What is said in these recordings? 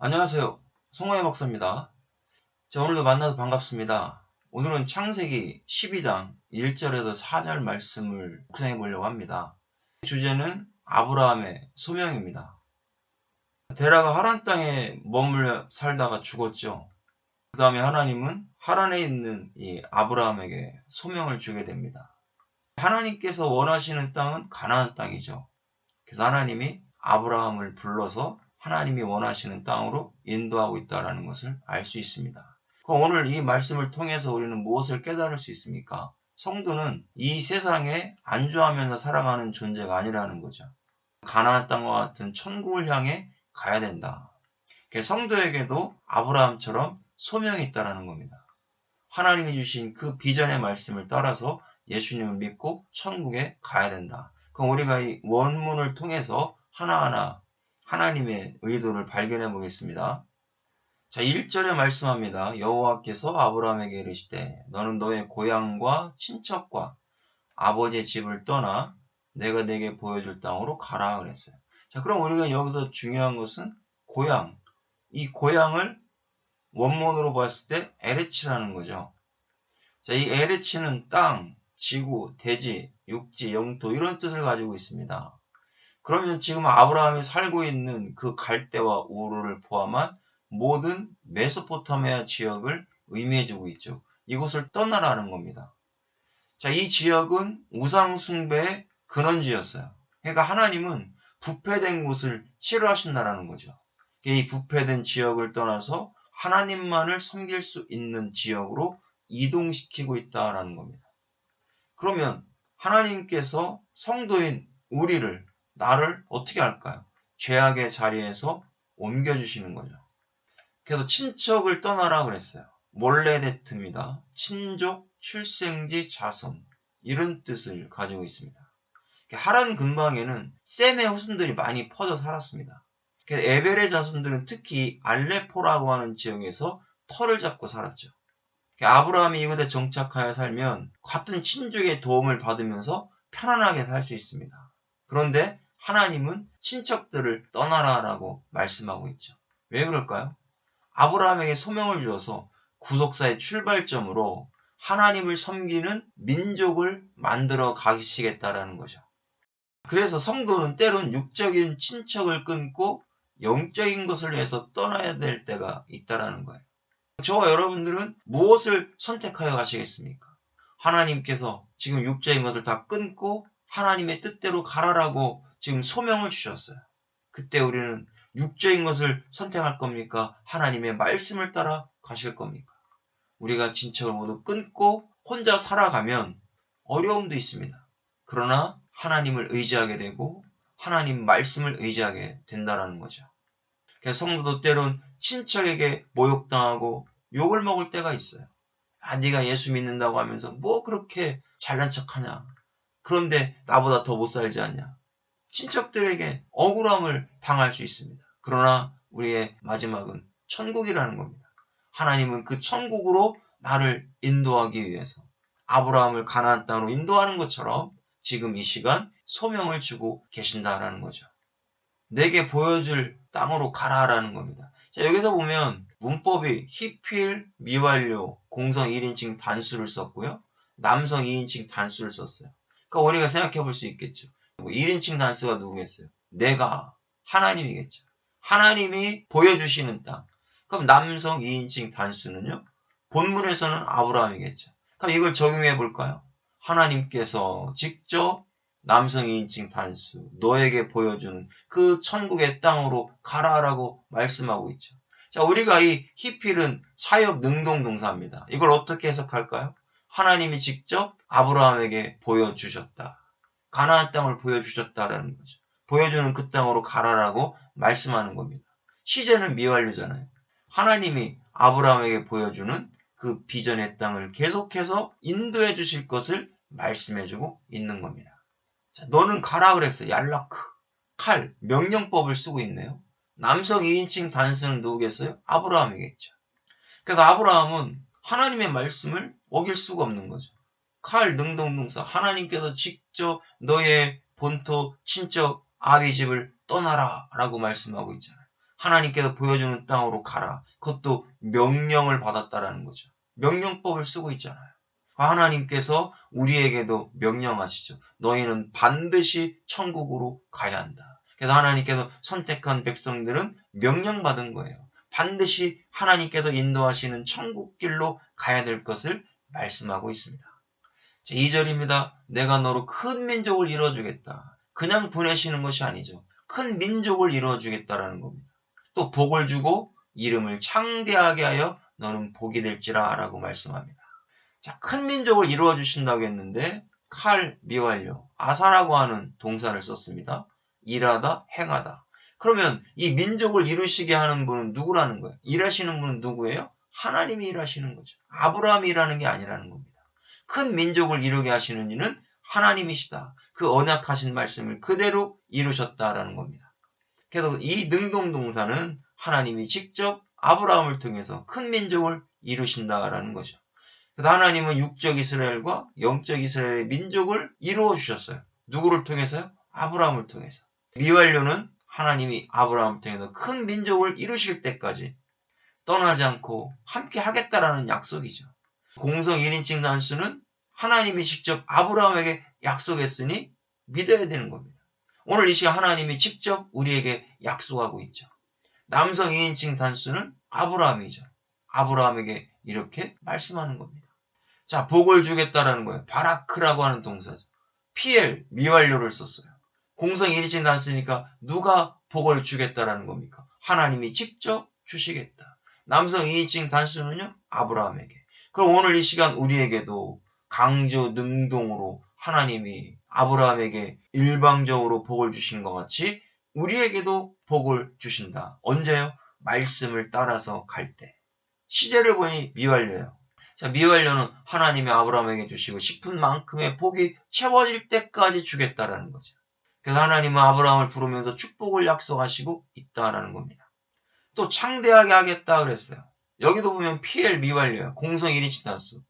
안녕하세요. 송하혜 목사입니다. 자, 오늘도 만나서 반갑습니다. 오늘은 창세기 12장 1절에서 4절 말씀을 묵상해 보려고 합니다. 주제는 아브라함의 소명입니다. 데라가 하란 땅에 머물러 살다가 죽었죠. 그 다음에 하나님은 하란에 있는 이 아브라함에게 소명을 주게 됩니다. 하나님께서 원하시는 땅은 가나안 땅이죠. 그래서 하나님이 아브라함을 불러서 하나님이 원하시는 땅으로 인도하고 있다는 것을 알 수 있습니다. 그럼 오늘 이 말씀을 통해서 우리는 무엇을 깨달을 수 있습니까? 성도는 이 세상에 안주하면서 살아가는 존재가 아니라는 거죠. 가나안 땅과 같은 천국을 향해 가야 된다. 성도에게도 아브라함처럼 소명이 있다는 겁니다. 하나님이 주신 그 비전의 말씀을 따라서 예수님을 믿고 천국에 가야 된다. 그럼 우리가 이 원문을 통해서 하나하나 하나님의 의도를 발견해 보겠습니다. 자, 1절에 말씀합니다. 여호와께서 아브라함에게 이르시되 너는 너의 고향과 친척과 아버지의 집을 떠나 내가 내게 보여줄 땅으로 가라 그랬어요. 자, 그럼 우리가 여기서 중요한 것은 고향. 이 고향을 원문으로 봤을 때 에레치라는 거죠. 자, 이 에레치는 땅, 지구, 대지, 육지, 영토 이런 뜻을 가지고 있습니다. 그러면 지금 아브라함이 살고 있는 그 갈대와 우르를 포함한 모든 메소포타미아 지역을 의미해주고 있죠. 이곳을 떠나라는 겁니다. 자, 이 지역은 우상 숭배의 근원지였어요. 그러니까 하나님은 부패된 곳을 싫어하신다라는 거죠. 이 부패된 지역을 떠나서 하나님만을 섬길 수 있는 지역으로 이동시키고 있다라는 겁니다. 그러면 하나님께서 성도인 우리를, 나를 어떻게 할까요? 죄악의 자리에서 옮겨주시는 거죠. 그래서 친척을 떠나라 그랬어요. 몰레데트입니다. 친족, 출생지, 자손 이런 뜻을 가지고 있습니다. 하란 근방에는 셈의 후손들이 많이 퍼져 살았습니다. 그래서 에벨의 자손들은 특히 알레포라고 하는 지역에서 터를 잡고 살았죠. 아브라함이 이곳에 정착하여 살면 같은 친족의 도움을 받으면서 편안하게 살 수 있습니다. 그런데 하나님은 친척들을 떠나라라고 말씀하고 있죠. 왜 그럴까요? 아브라함에게 소명을 주어서 구속사의 출발점으로 하나님을 섬기는 민족을 만들어 가시겠다라는 거죠. 그래서 성도는 때론 육적인 친척을 끊고 영적인 것을 위해서 떠나야 될 때가 있다라는 거예요. 저와 여러분들은 무엇을 선택하여 가시겠습니까? 하나님께서 지금 육적인 것을 다 끊고 하나님의 뜻대로 가라라고 지금 소명을 주셨어요. 그때 우리는 육적인 것을 선택할 겁니까? 하나님의 말씀을 따라 가실 겁니까? 우리가 친척을 모두 끊고 혼자 살아가면 어려움도 있습니다. 그러나 하나님을 의지하게 되고 하나님 말씀을 의지하게 된다는 거죠. 그래서 성도도 때론 친척에게 모욕당하고 욕을 먹을 때가 있어요. 아, 네가 예수 믿는다고 하면서 뭐 그렇게 잘난 척하냐. 그런데 나보다 더 못 살지 않냐. 친척들에게 억울함을 당할 수 있습니다. 그러나 우리의 마지막은 천국이라는 겁니다. 하나님은 그 천국으로 나를 인도하기 위해서 아브라함을 가나안 땅으로 인도하는 것처럼 지금 이 시간 소명을 주고 계신다라는 거죠. 내게 보여줄 땅으로 가라라는 겁니다. 자, 여기서 보면 문법이 히필, 미완료, 공성 1인칭 단수를 썼고요. 남성 2인칭 단수를 썼어요. 그러니까 우리가 생각해 볼 수 있겠죠. 1인칭 단수가 누구겠어요? 내가, 하나님이겠죠. 하나님이 보여주시는 땅. 그럼 남성 2인칭 단수는요? 본문에서는 아브라함이겠죠. 그럼 이걸 적용해 볼까요? 하나님께서 직접 남성 2인칭 단수, 너에게 보여주는 그 천국의 땅으로 가라라고 말씀하고 있죠. 자, 우리가 이 히필은 사역 능동 동사입니다. 이걸 어떻게 해석할까요? 하나님이 직접 아브라함에게 보여주셨다. 가나안 땅을 보여주셨다라는 거죠. 보여주는 그 땅으로 가라라고 말씀하는 겁니다. 시제는 미완료잖아요. 하나님이 아브라함에게 보여주는 그 비전의 땅을 계속해서 인도해 주실 것을 말씀해 주고 있는 겁니다. 자, 너는 가라 그랬어요. 얄라크. 칼, 명령법을 쓰고 있네요. 남성 2인칭 단수는 누구겠어요? 아브라함이겠죠. 그래서 아브라함은 하나님의 말씀을 어길 수가 없는 거죠. 칼, 능동동사. 하나님께서 직접 너의 본토, 친척, 아비 집을 떠나라 라고 말씀하고 있잖아요. 하나님께서 보여주는 땅으로 가라. 그것도 명령을 받았다라는 거죠. 명령법을 쓰고 있잖아요. 하나님께서 우리에게도 명령하시죠. 너희는 반드시 천국으로 가야 한다. 그래서 하나님께서 선택한 백성들은 명령받은 거예요. 반드시 하나님께서 인도하시는 천국길로 가야 될 것을 말씀하고 있습니다. 2절입니다. 내가 너로 큰 민족을 이루어주겠다. 그냥 보내시는 것이 아니죠. 큰 민족을 이루어주겠다라는 겁니다. 또 복을 주고 이름을 창대하게 하여 너는 복이 될지라 라고 말씀합니다. 자, 큰 민족을 이루어주신다고 했는데 칼, 미완료, 아사라고 하는 동사를 썼습니다. 일하다, 행하다. 그러면 이 민족을 이루시게 하는 분은 누구라는 거예요? 일하시는 분은 누구예요? 하나님이 일하시는 거죠. 아브라함이 일하는 게 아니라는 겁니다. 큰 민족을 이루게 하시는 이는 하나님이시다. 그 언약하신 말씀을 그대로 이루셨다라는 겁니다. 그래서 이 능동동사는 하나님이 직접 아브라함을 통해서 큰 민족을 이루신다라는 거죠. 그래서 하나님은 육적 이스라엘과 영적 이스라엘의 민족을 이루어 주셨어요. 누구를 통해서요? 아브라함을 통해서. 미완료는 하나님이 아브라함을 통해서 큰 민족을 이루실 때까지 떠나지 않고 함께 하겠다라는 약속이죠. 공성 1인칭 단수는 하나님이 직접 아브라함에게 약속했으니 믿어야 되는 겁니다. 오늘 이 시간 하나님이 직접 우리에게 약속하고 있죠. 남성 2인칭 단수는 아브라함이죠. 아브라함에게 이렇게 말씀하는 겁니다. 자, 복을 주겠다라는 거예요. 바라크라고 하는 동사죠. PL, 미완료를 썼어요. 공성 1인칭 단수니까 누가 복을 주겠다라는 겁니까? 하나님이 직접 주시겠다. 남성 2인칭 단수는요, 아브라함에게. 그럼 오늘 이 시간 우리에게도 강조 능동으로 하나님이 아브라함에게 일방적으로 복을 주신 것 같이 우리에게도 복을 주신다. 언제요? 말씀을 따라서 갈 때. 시제를 보니 미완료예요. 자, 미완료는 하나님이 아브라함에게 주시고 싶은 만큼의 복이 채워질 때까지 주겠다라는 거죠. 그래서 하나님은 아브라함을 부르면서 축복을 약속하시고 있다라는 겁니다. 또 창대하게 하겠다 그랬어요. 여기도 보면 PL 미완료예요. 공성 1인칭 단수.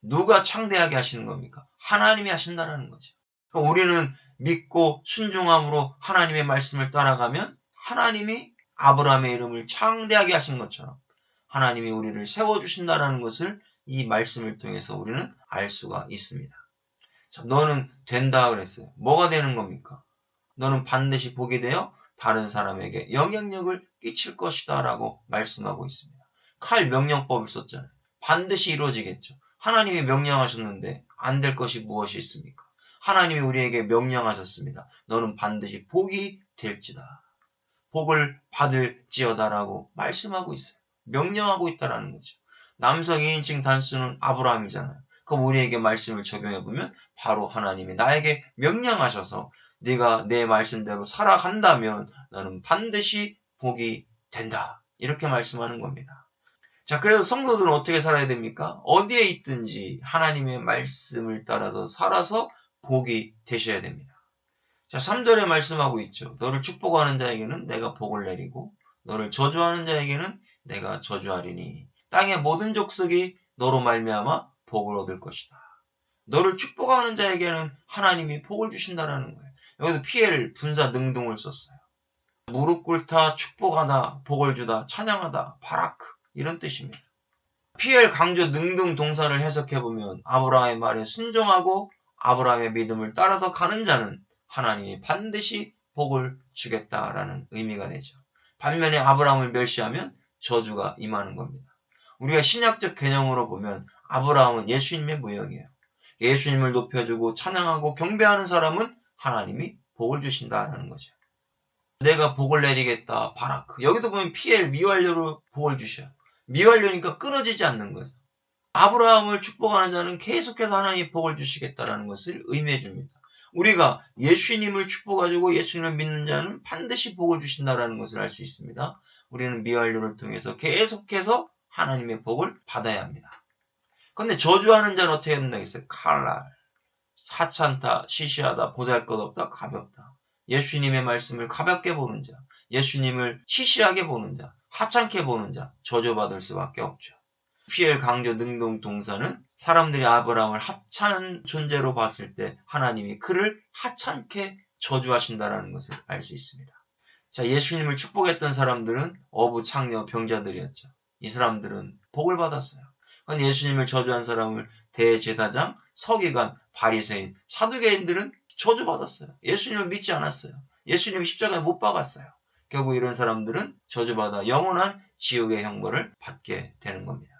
누가 창대하게 하시는 겁니까? 하나님이 하신다는 거죠. 그러니까 우리는 믿고 순종함으로 하나님의 말씀을 따라가면 하나님이 아브라함의 이름을 창대하게 하신 것처럼 하나님이 우리를 세워주신다는 것을 이 말씀을 통해서 우리는 알 수가 있습니다. 자, 너는 된다 그랬어요. 뭐가 되는 겁니까? 너는 반드시 복이 되어 다른 사람에게 영향력을 끼칠 것이다 라고 말씀하고 있습니다. 칼 명령법을 썼잖아요. 반드시 이루어지겠죠. 하나님이 명령하셨는데 안 될 것이 무엇이 있습니까? 하나님이 우리에게 명령하셨습니다. 너는 반드시 복이 될지다. 복을 받을지어다라고 말씀하고 있어요. 명령하고 있다라는 거죠. 남성 2인칭 단수는 아브라함이잖아요. 그럼 우리에게 말씀을 적용해보면 바로 하나님이 나에게 명령하셔서 네가 내 말씀대로 살아간다면 너는 반드시 복이 된다. 이렇게 말씀하는 겁니다. 자, 그래서 성도들은 어떻게 살아야 됩니까? 어디에 있든지 하나님의 말씀을 따라서 살아서 복이 되셔야 됩니다. 자, 3절에 말씀하고 있죠. 너를 축복하는 자에게는 내가 복을 내리고 너를 저주하는 자에게는 내가 저주하리니 땅의 모든 족속이 너로 말미암아 복을 얻을 것이다. 너를 축복하는 자에게는 하나님이 복을 주신다라는 거예요. 여기서 PL 분사 능동을 썼어요. 무릎 꿇다, 축복하다, 복을 주다, 찬양하다, 바라크 이런 뜻입니다. PL 강조 능동 동사를 해석해보면 아브라함의 말에 순종하고 아브라함의 믿음을 따라서 가는 자는 하나님이 반드시 복을 주겠다라는 의미가 되죠. 반면에 아브라함을 멸시하면 저주가 임하는 겁니다. 우리가 신약적 개념으로 보면 아브라함은 예수님의 모형이에요. 예수님을 높여주고 찬양하고 경배하는 사람은 하나님이 복을 주신다라는 거죠. 내가 복을 내리겠다. 바라크. 여기도 보면 PL 미완료로 복을 주셔요. 미완료니까 끊어지지 않는 거죠. 아브라함을 축복하는 자는 계속해서 하나님이 복을 주시겠다라는 것을 의미해 줍니다. 우리가 예수님을 축복하고 예수님을 믿는 자는 반드시 복을 주신다라는 것을 알 수 있습니다. 우리는 미완료를 통해서 계속해서 하나님의 복을 받아야 합니다. 그런데 저주하는 자는 어떻게 된다고 했어요? 칼날, 하찮다, 시시하다, 보잘것없다, 가볍다. 예수님의 말씀을 가볍게 보는 자, 예수님을 시시하게 보는 자, 하찮게 보는 자, 저주받을 수밖에 없죠. PL 강조 능동 동사는 사람들이 아브라함을 하찮은 존재로 봤을 때 하나님이 그를 하찮게 저주하신다라는 것을 알 수 있습니다. 자, 예수님을 축복했던 사람들은 어부, 창녀, 병자들이었죠. 이 사람들은 복을 받았어요. 그런데 예수님을 저주한 사람을 대제사장, 서기관, 바리새인, 사두개인들은 저주받았어요. 예수님을 믿지 않았어요. 예수님 십자가에 못 박았어요. 결국 이런 사람들은 저주받아 영원한 지옥의 형벌을 받게 되는 겁니다.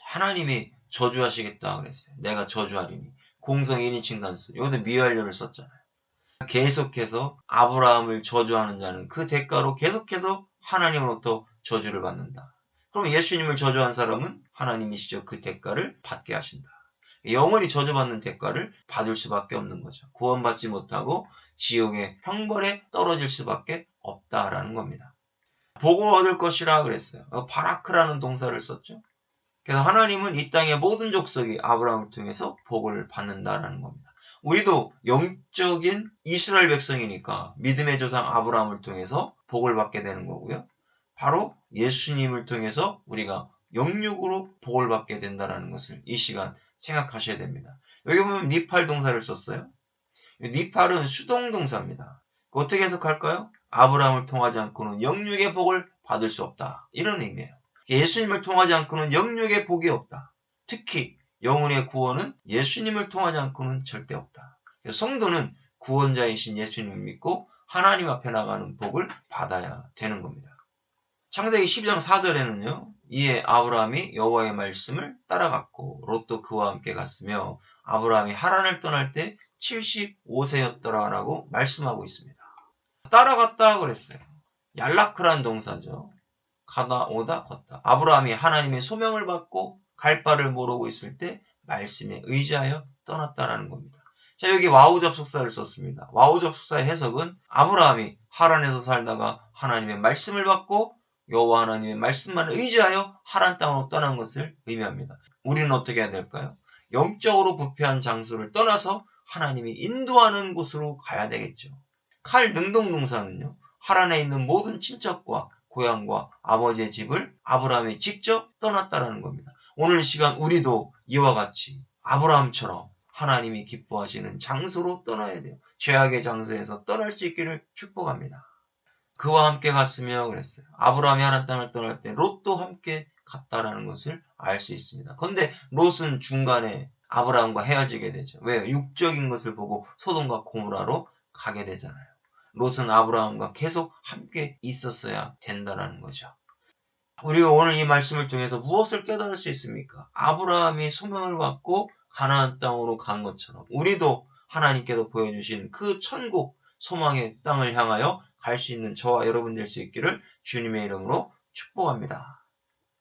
하나님이 저주하시겠다 그랬어요. 내가 저주하리니. 공성 1인칭 단수. 여기도 미완료를 썼잖아요. 계속해서 아브라함을 저주하는 자는 그 대가로 계속해서 하나님으로부터 저주를 받는다. 그럼 예수님을 저주한 사람은 하나님이시죠. 그 대가를 받게 하신다. 영원히 저주받는 대가를 받을 수밖에 없는 거죠. 구원받지 못하고 지옥의 형벌에 떨어질 수밖에 없다라는 겁니다. 복을 얻을 것이라 그랬어요. 바라크라는 동사를 썼죠. 그래서 하나님은 이 땅의 모든 족속이 아브라함을 통해서 복을 받는다라는 겁니다. 우리도 영적인 이스라엘 백성이니까 믿음의 조상 아브라함을 통해서 복을 받게 되는 거고요. 바로 예수님을 통해서 우리가 영육으로 복을 받게 된다는 것을 이 시간 생각하셔야 됩니다. 여기 보면 니팔 동사를 썼어요. 니팔은 수동 동사입니다. 어떻게 해석할까요? 아브라함을 통하지 않고는 영육의 복을 받을 수 없다. 이런 의미예요. 예수님을 통하지 않고는 영육의 복이 없다. 특히 영혼의 구원은 예수님을 통하지 않고는 절대 없다. 성도는 구원자이신 예수님을 믿고 하나님 앞에 나가는 복을 받아야 되는 겁니다. 창세기 12장 4절에는요. 이에 아브라함이 여호와의 말씀을 따라갔고 롯도 그와 함께 갔으며 아브라함이 하란을 떠날 때 75세였더라라고 말씀하고 있습니다. 따라갔다 그랬어요. 얄라크란 동사죠. 가다 오다 걷다. 아브라함이 하나님의 소명을 받고 갈 바를 모르고 있을 때 말씀에 의지하여 떠났다라는 겁니다. 자, 여기 와우 접속사를 썼습니다. 와우 접속사의 해석은 아브라함이 하란에서 살다가 하나님의 말씀을 받고 여호와 하나님의 말씀만 의지하여 하란 땅으로 떠난 것을 의미합니다. 우리는 어떻게 해야 될까요? 영적으로 부패한 장소를 떠나서 하나님이 인도하는 곳으로 가야 되겠죠. 칼 능동동사는요. 하란에 있는 모든 친척과 고향과 아버지의 집을 아브라함이 직접 떠났다라는 겁니다. 오늘 이 시간 우리도 이와 같이 아브라함처럼 하나님이 기뻐하시는 장소로 떠나야 돼요. 죄악의 장소에서 떠날 수 있기를 축복합니다. 그와 함께 갔으며 그랬어요. 아브라함이 하란 땅을 떠날 때 롯도 함께 갔다라는 것을 알 수 있습니다. 그런데 롯은 중간에 아브라함과 헤어지게 되죠. 왜요? 육적인 것을 보고 소돔과 고모라로 가게 되잖아요. 롯은 아브라함과 계속 함께 있었어야 된다는 거죠. 우리가 오늘 이 말씀을 통해서 무엇을 깨달을 수 있습니까? 아브라함이 소명을 받고 가나안 땅으로 간 것처럼 우리도 하나님께서 보여주신 그 천국 소망의 땅을 향하여 갈 수 있는 저와 여러분 될 수 있기를 주님의 이름으로 축복합니다.